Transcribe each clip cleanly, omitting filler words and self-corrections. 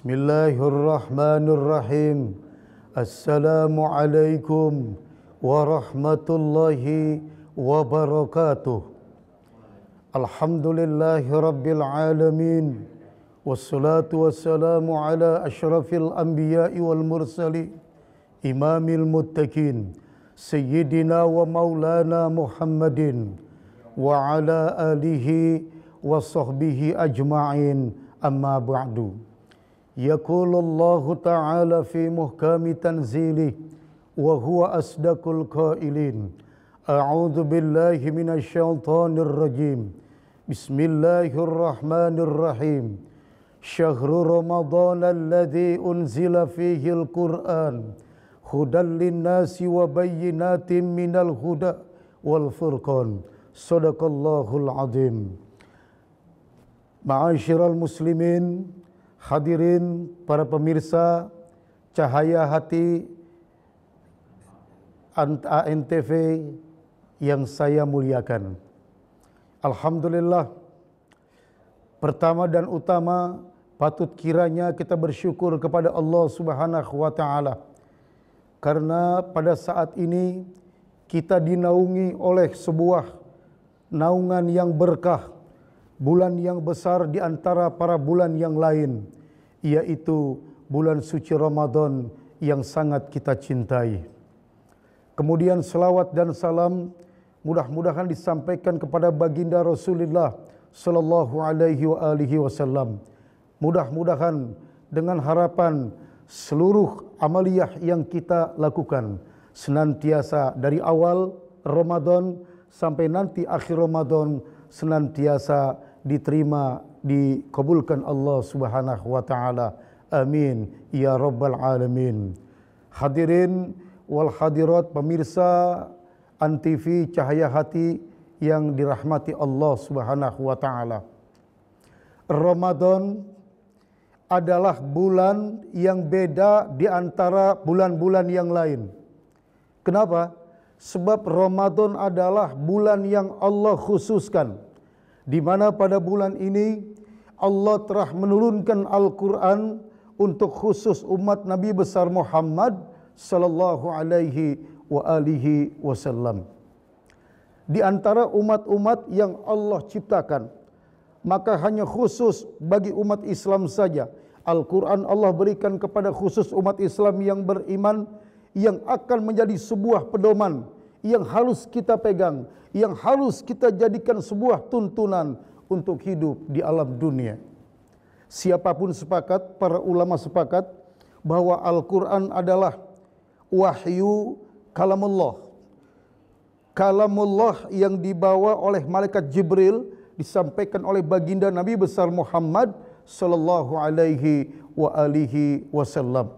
Bismillahirrahmanirrahim. Assalamualaikum warahmatullahi wabarakatuh. Alhamdulillahi rabbil alamin. Wassalatu wassalamu ala asyrafil anbiya'i wal mursalin, imamil muttaqin, sayyidina wa maulana Muhammadin wa ala alihi wa sahbihi ajma'in, amma ba'du. Yaqulullahu ta'ala fi muhkami tanzilih wa huwa asdaqul qailin. A'udzu billahi minasyaitonir rajim. Bismillahirrahmanirrahim. Syahrul Ramadan alladzi unzila fihil Qur'an hudan linnasi wa bayyinatin minal huda wal furqan. Shadaqallahul azim. Ma'asyiral muslimin, hadirin para pemirsa Cahaya Hati ANTV yang saya muliakan. Alhamdulillah, pertama dan utama patut kiranya kita bersyukur kepada Allah Subhanahu wa taala, karena pada saat ini kita dinaungi oleh sebuah naungan yang berkah, bulan yang besar di antara para bulan yang lain, yaitu bulan suci Ramadan yang sangat kita cintai. Kemudian selawat dan salam mudah-mudahan disampaikan kepada baginda Rasulullah sallallahu alaihi wasallam. Mudah-mudahan dengan harapan seluruh amaliyah yang kita lakukan senantiasa dari awal Ramadan sampai nanti akhir Ramadan senantiasa diterima, dikabulkan Allah Subhanahu wa taala. Amin ya rabbal alamin. Hadirin wal hadirat pemirsa ANTV Cahaya Hati yang dirahmati Allah Subhanahu wa taala. Ramadan adalah bulan yang beda di antara bulan-bulan yang lain. Kenapa? Sebab Ramadan adalah bulan yang Allah khususkan, di mana pada bulan ini Allah telah menurunkan Al-Quran untuk khusus umat Nabi besar Muhammad sallallahu alaihi wasallam. Di antara umat-umat yang Allah ciptakan, maka hanya khusus bagi umat Islam saja Al-Quran Allah berikan kepada khusus umat Islam yang beriman, yang akan menjadi sebuah pedoman yang harus kita pegang, yang harus kita jadikan sebuah tuntunan untuk hidup di alam dunia. Siapapun sepakat, para ulama sepakat bahwa Al-Quran adalah wahyu kalamullah. Kalamullah yang dibawa oleh malaikat Jibril, disampaikan oleh baginda Nabi besar Muhammad sallallahu alaihi wasallam.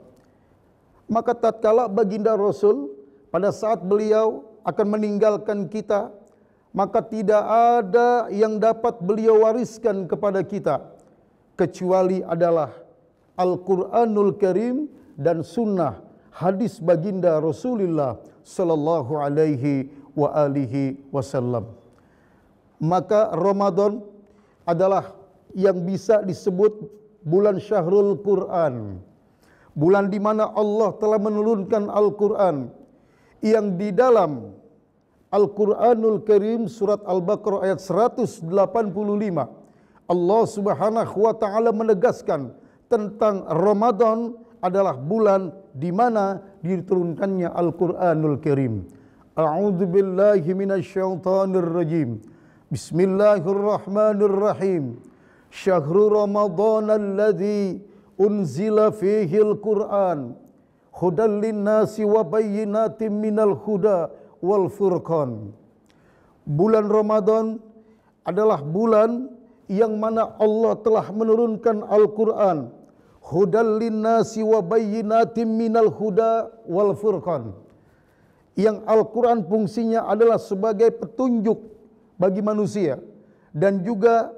Maka tatkala baginda Rasul pada saat beliau akan meninggalkan kita, maka tidak ada yang dapat beliau wariskan kepada kita kecuali adalah Al-Quranul Karim dan sunnah hadis baginda Rasulullah sallallahu alaihi wasallam. Maka Ramadan adalah yang bisa disebut bulan Syahrul Quran, bulan di mana Allah telah menurunkan Al-Quran, yang di dalam Al-Quranul Karim surat Al-Baqarah ayat 185 Allah Subhanahu wa taala menegaskan tentang Ramadan adalah bulan di mana diturunkannya Al-Quranul Karim. A'udzu billahi minasyaitonir rajim. Bismillahirrahmanirrahim. Syahrul Ramadan alladzi unzila fihil Qur'an hudan linnasi wa bayyinatin minal huda wal furqan. Bulan Ramadan adalah bulan yang mana Allah telah menurunkan Al-Quran, hudan linnasi wa bayyinatin minal huda wal furqan. Yang Al-Quran fungsinya adalah sebagai petunjuk bagi manusia dan juga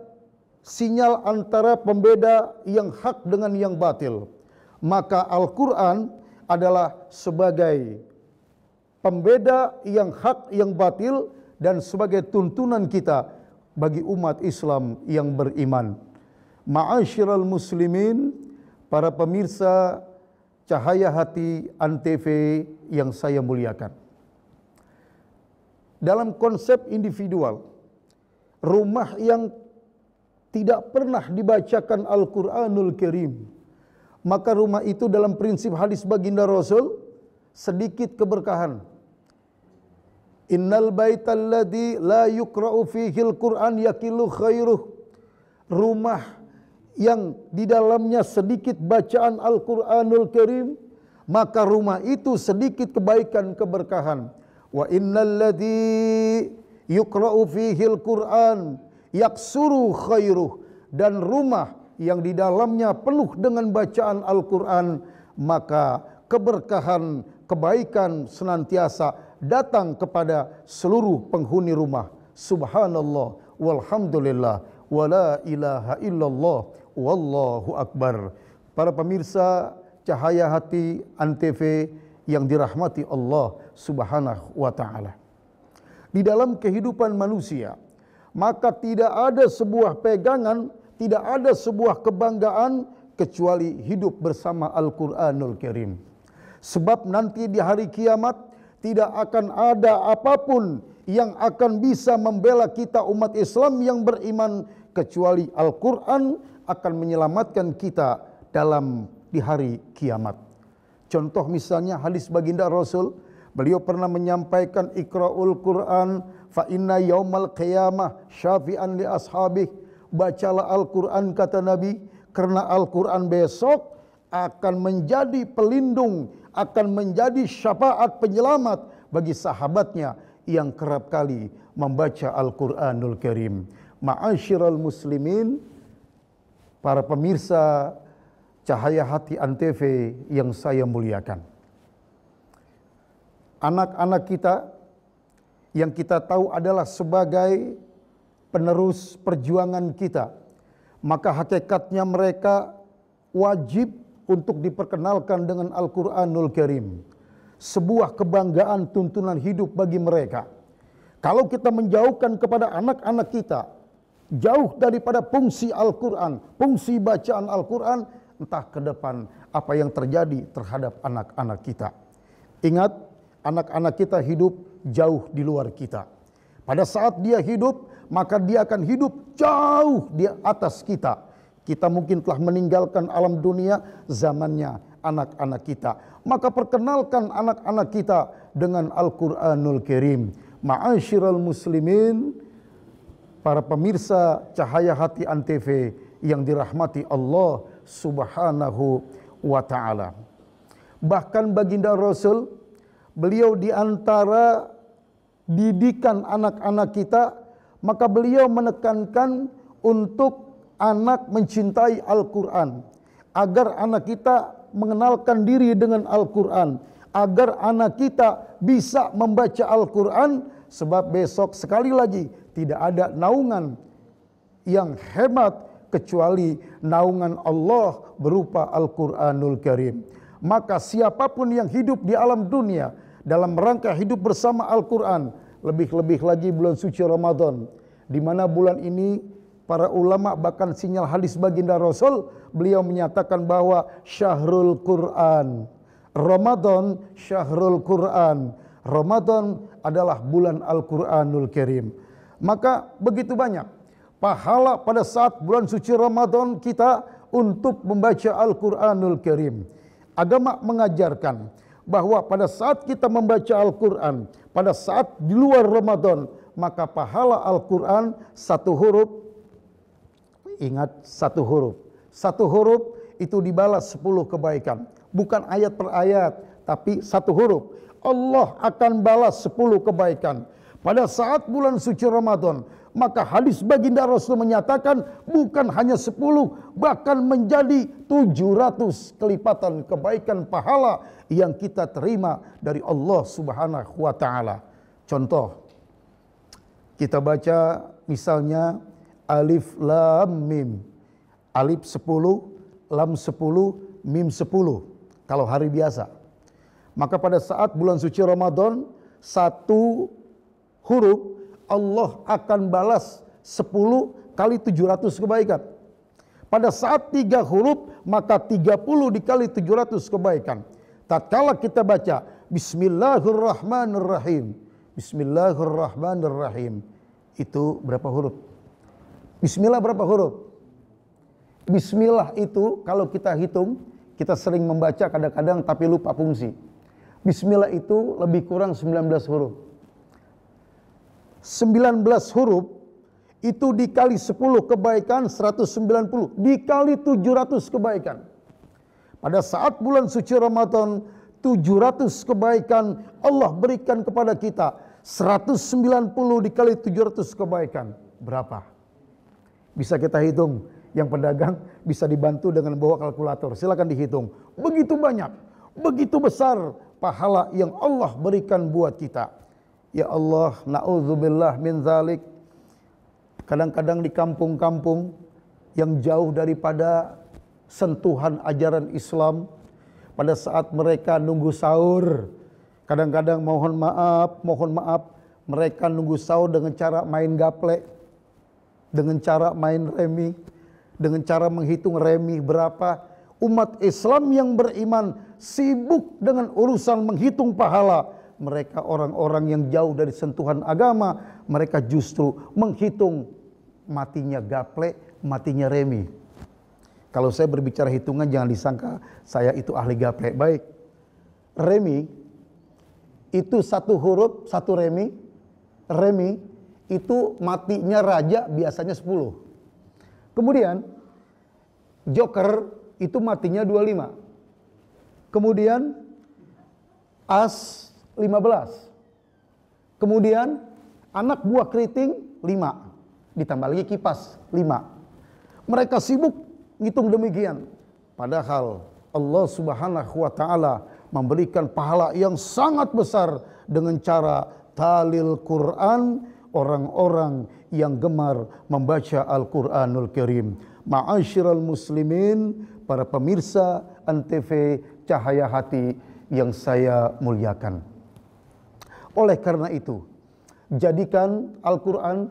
sinyal antara pembeda yang hak dengan yang batil. Maka Al-Quran adalah sebagai pembeda yang hak yang batil dan sebagai tuntunan kita bagi umat Islam yang beriman. Ma'asyiral muslimin, para pemirsa Cahaya Hati Antv yang saya muliakan. Dalam konsep individual, rumah yang tidak pernah dibacakan Al-Quranul Karim, maka rumah itu dalam prinsip hadis baginda Rasul sedikit keberkahan. Innal baital ladzi la yuqra'u fihil Qur'an yakilu khairuh. Rumah yang di dalamnya sedikit bacaan Al-Quranul Karim, maka rumah itu sedikit kebaikan keberkahan. Wa innal ladzi yuqra'u fihil Qur'an yaksuru khairuh. Dan rumah yang di dalamnya penuh dengan bacaan Al-Quran, maka keberkahan, kebaikan senantiasa datang kepada seluruh penghuni rumah. Subhanallah walhamdulillah wala ilaha illallah wallahu akbar. Para pemirsa Cahaya Hati Antv yang dirahmati Allah Subhanahu wa taala. Di dalam kehidupan manusia, maka tidak ada sebuah pegangan, tidak ada sebuah kebanggaan kecuali hidup bersama Al-Quranul Karim. Sebab nanti di hari kiamat tidak akan ada apapun yang akan bisa membela kita umat Islam yang beriman kecuali Al-Quran akan menyelamatkan kita di hari kiamat. Contoh misalnya hadis baginda Rasul, beliau pernah menyampaikan Iqra'ul Quran fa inna yaumal qiyamah syafi'an li ashabih. Bacalah Al-Quran kata Nabi, karena Al-Quran besok akan menjadi pelindung, akan menjadi syafaat penyelamat bagi sahabatnya yang kerap kali membaca Al-Quranul Karim. Ma'asyiral muslimin, para pemirsa Cahaya Hati Antv yang saya muliakan. Anak-anak kita yang kita tahu adalah sebagai penerus perjuangan kita, maka hakikatnya mereka wajib untuk diperkenalkan dengan Al-Quranul Karim. Sebuah kebanggaan tuntunan hidup bagi mereka. Kalau kita menjauhkan kepada anak-anak kita, jauh daripada fungsi Al-Quran, fungsi bacaan Al-Quran, entah ke depan apa yang terjadi terhadap anak-anak kita. Ingat, anak-anak kita hidup jauh di luar kita. Pada saat dia hidup, maka dia akan hidup jauh di atas kita. Kita mungkin telah meninggalkan alam dunia, zamannya anak-anak kita. Maka perkenalkan anak-anak kita dengan Al-Quranul Karim. Ma'asyiral muslimin, para pemirsa Cahaya Hati Antv yang dirahmati Allah Subhanahu wa taala. Bahkan baginda Rasul, beliau di antara didikan anak-anak kita, maka beliau menekankan untuk anak mencintai Al-Quran, agar anak kita mengenalkan diri dengan Al-Quran, agar anak kita bisa membaca Al-Quran, sebab besok sekali lagi tidak ada naungan yang hebat kecuali naungan Allah berupa Al-Quranul Karim. Maka siapapun yang hidup di alam dunia dalam rangka hidup bersama Al-Quran, lebih-lebih lagi bulan suci Ramadan, di mana bulan ini para ulama bahkan sinyal hadis baginda Rasul, beliau menyatakan bahwa syahrul Quran, Ramadan syahrul Quran, Ramadan adalah bulan Al-Quranul Karim. Maka begitu banyak pahala pada saat bulan suci Ramadan kita untuk membaca Al-Quranul Karim. Agama mengajarkan bahwa pada saat kita membaca Al-Quran, pada saat di luar Ramadan, maka pahala Al-Quran satu huruf, ingat satu huruf itu dibalas 10 kebaikan. Bukan ayat per ayat, tapi satu huruf. Allah akan balas 10 kebaikan. Pada saat bulan suci Ramadan, maka hadis baginda Rasul menyatakan bukan hanya 10, bahkan menjadi 700 kelipatan kebaikan pahala yang kita terima dari Allah Subhanahu wa taala. Contoh, kita baca misalnya Alif Lam Mim. Alif 10, Lam 10, Mim 10 kalau hari biasa. Maka pada saat bulan suci Ramadan, satu huruf Allah akan balas 10 kali 700 kebaikan. Pada saat 3 huruf, maka 30 dikali 700 kebaikan. Tatkala kita baca Bismillahirrahmanirrahim. Bismillahirrahmanirrahim. Itu berapa huruf? Bismillah berapa huruf? Bismillah itu kalau kita hitung, kita sering membaca kadang-kadang tapi lupa fungsi. Bismillah itu lebih kurang 19 huruf. 19 huruf itu dikali 10 kebaikan 190, dikali 700 kebaikan. Pada saat bulan suci Ramadan, 700 kebaikan Allah berikan kepada kita. 190 dikali 700 kebaikan. Berapa? Bisa kita hitung. Yang pedagang bisa dibantu dengan bawa kalkulator. Silakan dihitung. Begitu banyak, begitu besar pahala yang Allah berikan buat kita. Ya Allah, na'udzubillah min zalik. Kadang-kadang di kampung-kampung yang jauh daripada sentuhan ajaran Islam, pada saat mereka nunggu sahur, kadang-kadang mohon maaf, mereka nunggu sahur dengan cara main gaple, dengan cara main remi, dengan cara menghitung remi berapa. Umat Islam yang beriman sibuk dengan urusan menghitung pahala. Mereka orang-orang yang jauh dari sentuhan agama, mereka justru menghitung matinya gaple, matinya remi. Kalau saya berbicara hitungan jangan disangka saya itu ahli gaple. Baik, remi itu 1 huruf 1 remi. Remi itu matinya raja biasanya 10. Kemudian joker itu matinya 25. Kemudian as 15. Kemudian anak buah keriting 5. Ditambah lagi kipas 5. Mereka sibuk ngitung demikian. Padahal Allah Subhanahu wa taala memberikan pahala yang sangat besar dengan cara talil Quran, orang-orang yang gemar membaca Al-Quranul Karim. Ma'asyiral muslimin, para pemirsa Antv Cahaya Hati yang saya muliakan. Oleh karena itu, jadikan Al-Quran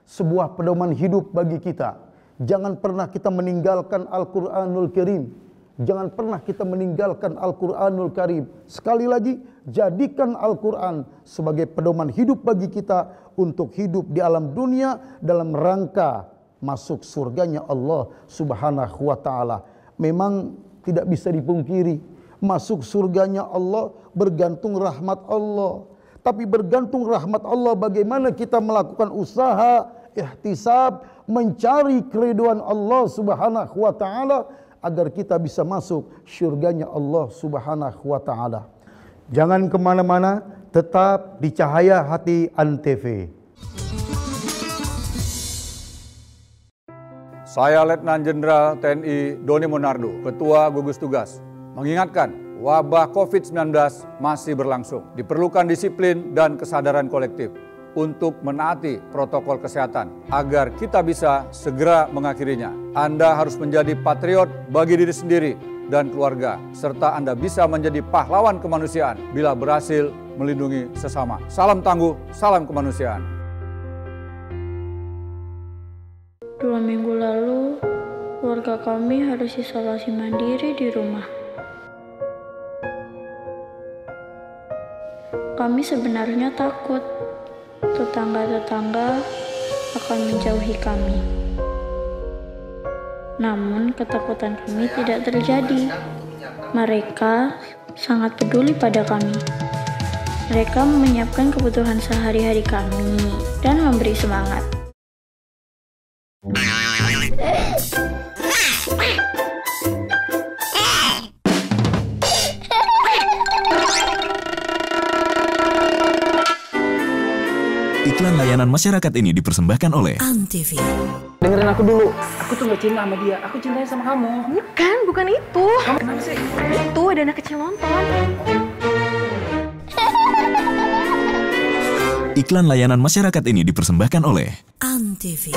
sebuah pedoman hidup bagi kita. Jangan pernah kita meninggalkan Al-Quranul Karim. Jangan pernah kita meninggalkan Al-Quranul Karim. Sekali lagi, jadikan Al-Quran sebagai pedoman hidup bagi kita untuk hidup di alam dunia dalam rangka masuk surganya Allah Subhanahu wa taala. Memang tidak bisa dipungkiri, masuk surganya Allah bergantung rahmat Allah. Tapi bergantung rahmat Allah, bagaimana kita melakukan usaha, ihtisab, mencari keridhaan Allah Subhanahu wa taala agar kita bisa masuk syurganya Allah Subhanahu wa taala. Jangan kemana-mana, tetap di Cahaya Hati Antv. Saya Letnan Jenderal TNI Doni Monardo, Ketua Gugus Tugas, mengingatkan wabah COVID-19 masih berlangsung. Diperlukan disiplin dan kesadaran kolektif untuk menaati protokol kesehatan agar kita bisa segera mengakhirinya. Anda harus menjadi patriot bagi diri sendiri dan keluarga, serta Anda bisa menjadi pahlawan kemanusiaan bila berhasil melindungi sesama. Salam tangguh, salam kemanusiaan. 2 minggu lalu, keluarga kami harus isolasi mandiri di rumah. Kami sebenarnya takut tetangga-tetangga akan menjauhi kami. Namun ketakutan kami tidak terjadi. Mereka sangat peduli pada kami. Mereka menyiapkan kebutuhan sehari-hari kami dan memberi semangat. Iklan layanan masyarakat ini dipersembahkan oleh Antv. Dengerin aku dulu. Aku tuh gak cinta sama dia. Aku cintanya sama kamu. Bukan itu. Kamu kenapa sih? Itu ada anak kecil nonton. Iklan layanan masyarakat ini dipersembahkan oleh Antv.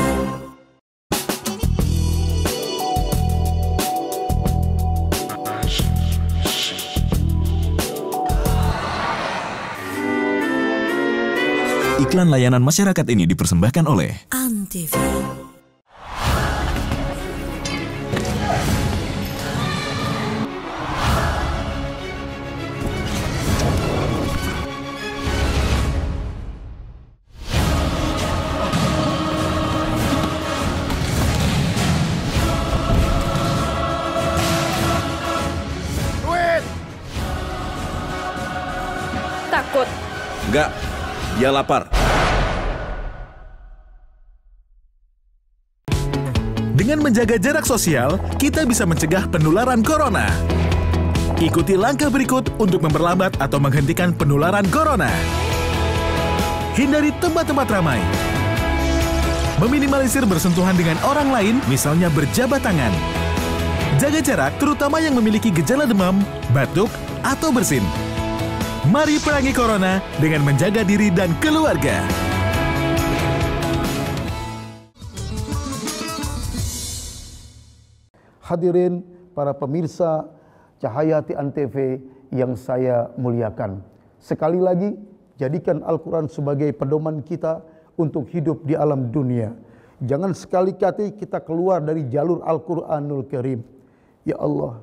Iklan layanan masyarakat ini dipersembahkan oleh Antv. takut. Enggak, dia lapar. Dengan menjaga jarak sosial, kita bisa mencegah penularan corona. Ikuti langkah berikut untuk memperlambat atau menghentikan penularan corona. Hindari tempat-tempat ramai. Meminimalisir bersentuhan dengan orang lain, misalnya berjabat tangan. Jaga jarak, terutama yang memiliki gejala demam, batuk, atau bersin. Mari perangi corona dengan menjaga diri dan keluarga. Hadirin para pemirsa Cahaya Hati Antv yang saya muliakan. Sekali lagi, jadikan Al-Quran sebagai pedoman kita untuk hidup di alam dunia. Jangan sekali-kali kita keluar dari jalur Al-Quranul Karim. Ya Allah,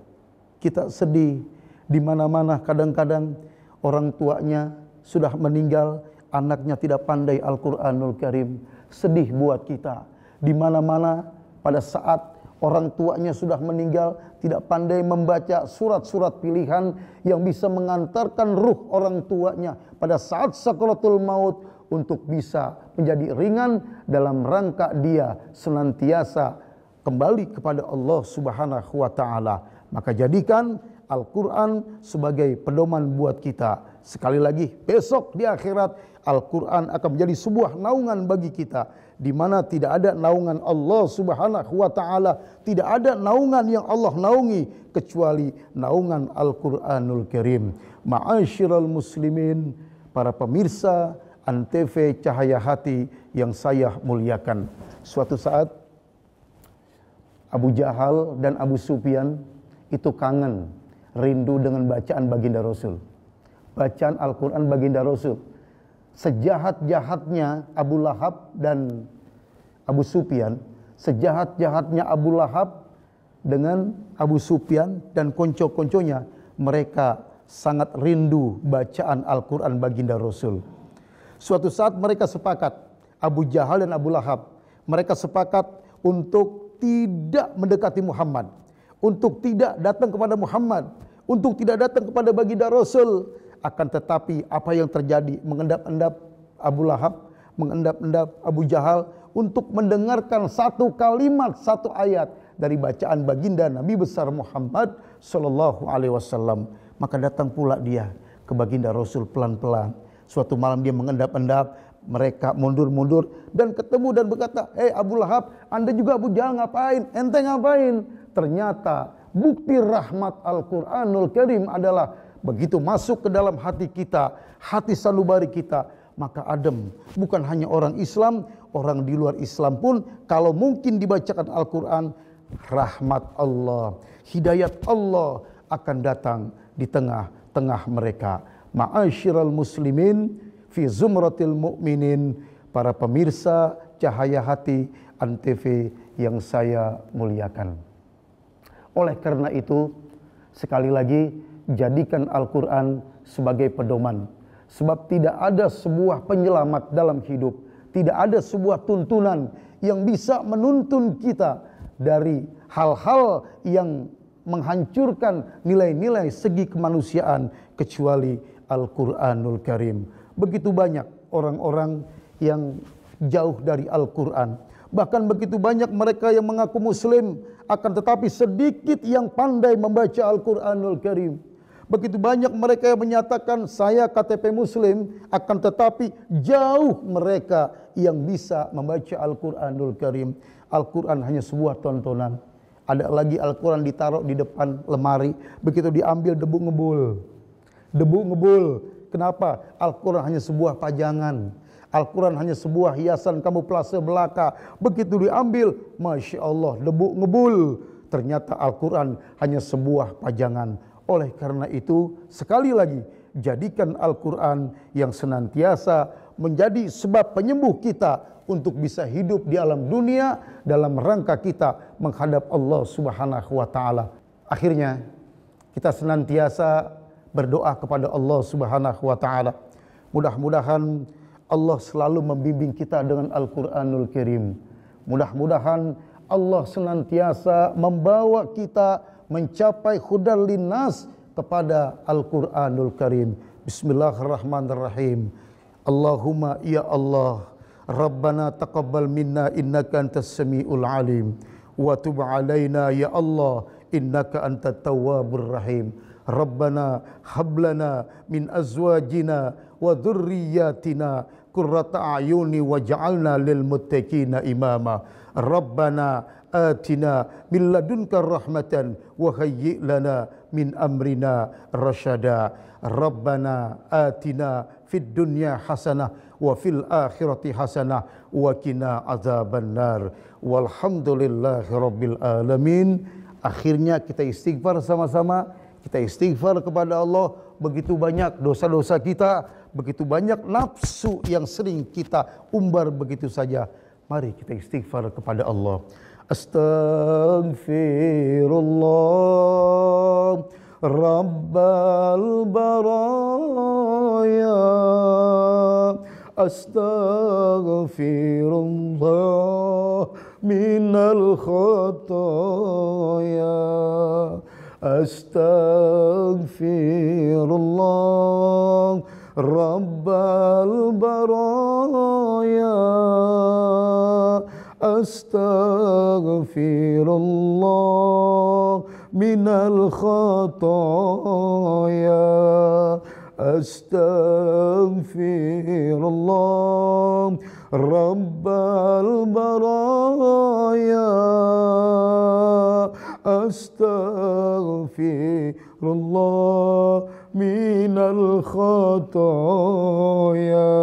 kita sedih di mana-mana kadang-kadang orang tuanya sudah meninggal, anaknya tidak pandai Al-Quranul Karim. Sedih buat kita. Di mana-mana pada saat orang tuanya sudah meninggal, tidak pandai membaca surat-surat pilihan yang bisa mengantarkan ruh orang tuanya pada saat sakaratul maut untuk bisa menjadi ringan dalam rangka dia senantiasa kembali kepada Allah Subhanahu wa taala. Maka jadikan Al-Quran sebagai pedoman buat kita. Sekali lagi, besok di akhirat Al-Quran akan menjadi sebuah naungan bagi kita, di mana tidak ada naungan Allah Subhanahu wa taala, tidak ada naungan yang Allah naungi kecuali naungan Al-Quranul Karim. Ma'asyiral muslimin, para pemirsa Antv Cahaya Hati yang saya muliakan. Suatu saat Abu Jahal dan Abu Sufyan itu kangen, rindu dengan bacaan baginda Rasul. Bacaan Al-Quran baginda Rasul. Sejahat-jahatnya Abu Lahab dan Abu Sufyan, sejahat-jahatnya Abu Lahab dengan Abu Sufyan dan konco-konconya, mereka sangat rindu bacaan Al-Quran baginda Rasul. Suatu saat mereka sepakat, Abu Jahal dan Abu Lahab, mereka sepakat untuk tidak mendekati Muhammad, untuk tidak datang kepada Muhammad, untuk tidak datang kepada baginda Rasul. Akan tetapi apa yang terjadi, mengendap-endap Abu Lahab, mengendap-endap Abu Jahal untuk mendengarkan satu kalimat, satu ayat dari bacaan baginda Nabi besar Muhammad sallallahu alaihi wasallam. Maka datang pula dia ke baginda Rasul pelan-pelan. Suatu malam dia mengendap-endap, mereka mundur-mundur dan ketemu dan berkata, "Hei Abu Lahab, Anda juga Abu Jahal ngapain? Ente ngapain?" Ternyata bukti rahmat Al-Quranul Karim adalah begitu masuk ke dalam hati kita, hati sanubari kita, maka adem. Bukan hanya orang Islam, orang di luar Islam pun kalau mungkin dibacakan Al-Quran, rahmat Allah, hidayat Allah akan datang di tengah-tengah mereka. Ma'asyiral muslimin fi zumratil mu'minin, para pemirsa Cahaya Hati Antv yang saya muliakan. Oleh karena itu, sekali lagi, jadikan Al-Quran sebagai pedoman. Sebab tidak ada sebuah penyelamat dalam hidup, tidak ada sebuah tuntunan yang bisa menuntun kita dari hal-hal yang menghancurkan nilai-nilai segi kemanusiaan kecuali Al-Quranul Karim. Begitu banyak orang-orang yang jauh dari Al-Quran. Bahkan begitu banyak mereka yang mengaku muslim, akan tetapi sedikit yang pandai membaca Al-Quranul Karim. Begitu banyak mereka yang menyatakan saya KTP muslim, akan tetapi jauh mereka yang bisa membaca Al-Quranul Karim. Al-Quran hanya sebuah tontonan. Ada lagi Al-Quran ditaruh di depan lemari, begitu diambil debu ngebul. Debu ngebul. Kenapa? Al-Quran hanya sebuah pajangan. Al-Quran hanya sebuah hiasan kamuflase belaka. Begitu diambil, Masya Allah, debu ngebul. Ternyata Al-Quran hanya sebuah pajangan. Oleh karena itu, sekali lagi, jadikan Al-Quran yang senantiasa menjadi sebab penyembuh kita untuk bisa hidup di alam dunia dalam rangka kita menghadap Allah Subhanahu wa taala. Akhirnya, kita senantiasa berdoa kepada Allah Subhanahu wa taala. Mudah-mudahan Allah selalu membimbing kita dengan Al-Quranul Karim. Mudah-mudahan Allah senantiasa membawa kita mencapai hudal linnas kepada Al-Quranul Karim. Bismillahirrahmanirrahim. Allahumma ya Allah, Rabbana taqabbal minna innaka antas samiul alim wa tub alaina ya Allah innaka antat tawwabur rahim. Rabbana hablana min azwajina wa dhurriyyatina qurrata a'yuni waj'alna lil muttaqina imama. Rabbana atina min ladunka rahmatan wa hayyi' lana min amrina rasyada. Rabbana atina fid dunya hasanah wa fil akhirati hasanah wa qina azabannar. Walhamdulillahirabbil alamin. Akhirnya kita istighfar sama-sama. Kita istighfar kepada Allah. Begitu banyak dosa-dosa kita, begitu banyak nafsu yang sering kita umbar begitu saja. Mari kita istighfar kepada Allah. Astaghfirullah Rabbal baraya. Astaghfirullah minal khataya. Astaghfirullah Rabbal baraya. Astaghfirullah minal khataya. Astaghfirullah Rabbal baraya. Astaghfirullah minal khataya.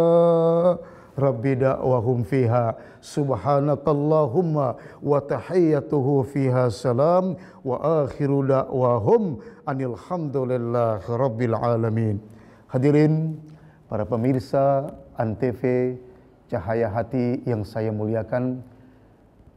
Rabbi da'wahum fiha subhanakallahumma wa tahiyyatuhu fiha salam wa akhiru da'wahum anil hamdulillahi rabbil alamin. Hadirin para pemirsa Antv Cahaya Hati yang saya muliakan,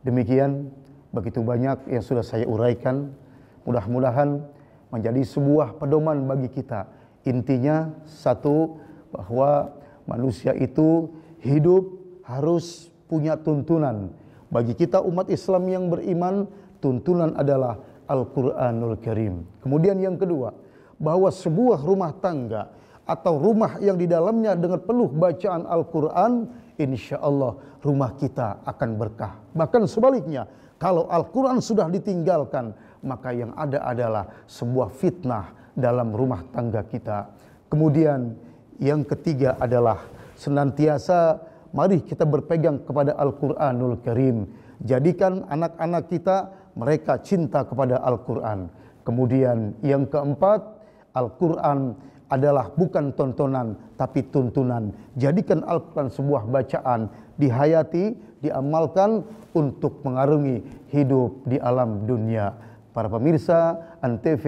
demikian begitu banyak yang sudah saya uraikan. Mudah-mudahan menjadi sebuah pedoman bagi kita. Intinya satu, bahwa manusia itu hidup harus punya tuntunan. Bagi kita umat Islam yang beriman, tuntunan adalah Al-Quranul Karim. Kemudian yang kedua, bahwa sebuah rumah tangga atau rumah yang di dalamnya dengan penuh bacaan Al-Quran, insya Allah rumah kita akan berkah. Bahkan sebaliknya, kalau Al-Quran sudah ditinggalkan, maka yang ada adalah sebuah fitnah dalam rumah tangga kita. Kemudian yang ketiga adalah senantiasa mari kita berpegang kepada Al-Quranul Karim. Jadikan anak-anak kita, mereka cinta kepada Al-Quran. Kemudian yang keempat, Al-Quran adalah bukan tontonan tapi tuntunan. Jadikan Al-Quran sebuah bacaan, dihayati, diamalkan untuk mengarungi hidup di alam dunia. Para pemirsa Antv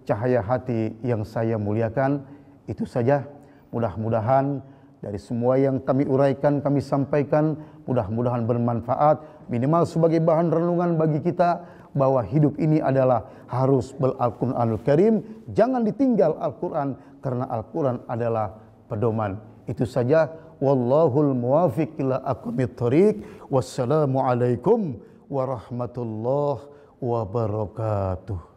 Cahaya Hati yang saya muliakan, itu saja. Mudah-mudahan dari semua yang kami uraikan, kami sampaikan, mudah-mudahan bermanfaat, minimal sebagai bahan renungan bagi kita, bahwa hidup ini adalah harus ber-Al-Quranul Karim. Jangan ditinggal Al-Quran, karena Al-Quran adalah pedoman. Itu saja. Wallahul muwafiq ila aqwamit thoriq. Wassalamualaikum warahmatullahi wabarakatuh.